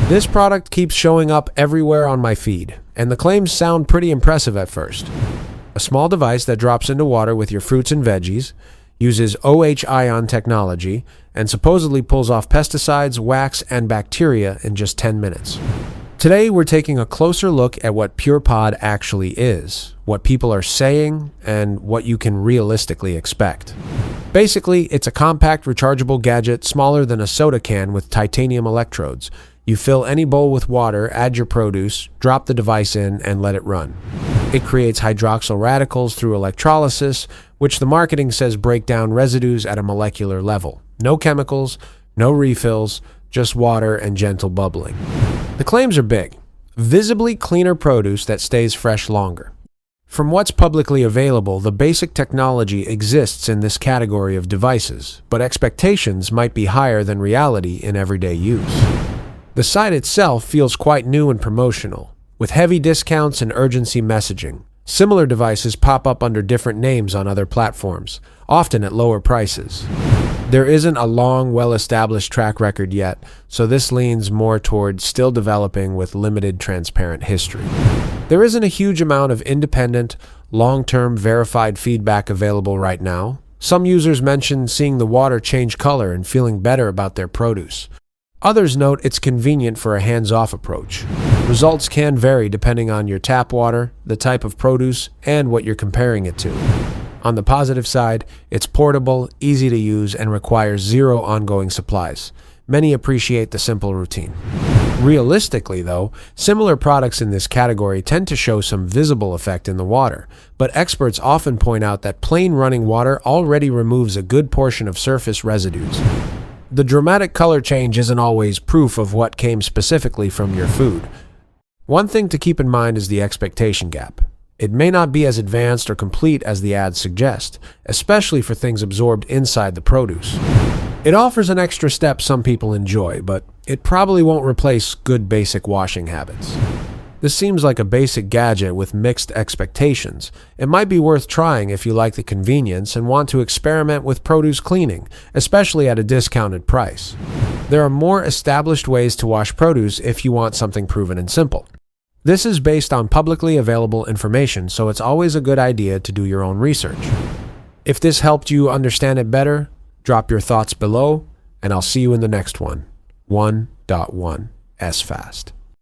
This product keeps showing up everywhere on my feed, and the claims sound pretty impressive at first. A small device that drops into water with your fruits and veggies, uses OH-ion technology, and supposedly pulls off pesticides, wax, and bacteria in just 10 minutes. Today, we're taking a closer look at what PurePod actually is, what people are saying, and what you can realistically expect. Basically, it's a compact, rechargeable gadget smaller than a soda can with titanium electrodes. You fill any bowl with water, add your produce, drop the device in, and let it run. It creates hydroxyl radicals through electrolysis, which the marketing says break down residues at a molecular level. No chemicals, no refills, just water and gentle bubbling. The claims are big. Visibly cleaner produce that stays fresh longer. From what's publicly available, the basic technology exists in this category of devices, but expectations might be higher than reality in everyday use. The site itself feels quite new and promotional, with heavy discounts and urgency messaging. Similar devices pop up under different names on other platforms, often at lower prices. There isn't a long, well-established track record yet, so this leans more toward still developing with limited transparent history. There isn't a huge amount of independent, long-term verified feedback available right now. Some users mention seeing the water change color and feeling better about their produce. Others note it's convenient for a hands-off approach. Results can vary depending on your tap water, the type of produce, and what you're comparing it to. On the positive side, it's portable, easy to use, and requires zero ongoing supplies. Many appreciate the simple routine. Realistically, though, similar products in this category tend to show some visible effect in the water, but experts often point out that plain running water already removes a good portion of surface residues. The dramatic color change isn't always proof of what came specifically from your food. One thing to keep in mind is the expectation gap. It may not be as advanced or complete as the ads suggest, especially for things absorbed inside the produce. It offers an extra step some people enjoy, but it probably won't replace good basic washing habits. This seems like a basic gadget with mixed expectations. It might be worth trying if you like the convenience and want to experiment with produce cleaning, especially at a discounted price. There are more established ways to wash produce if you want something proven and simple. This is based on publicly available information, so it's always a good idea to do your own research. If this helped you understand it better, drop your thoughts below, and I'll see you in the next one. 1.1 S Fast.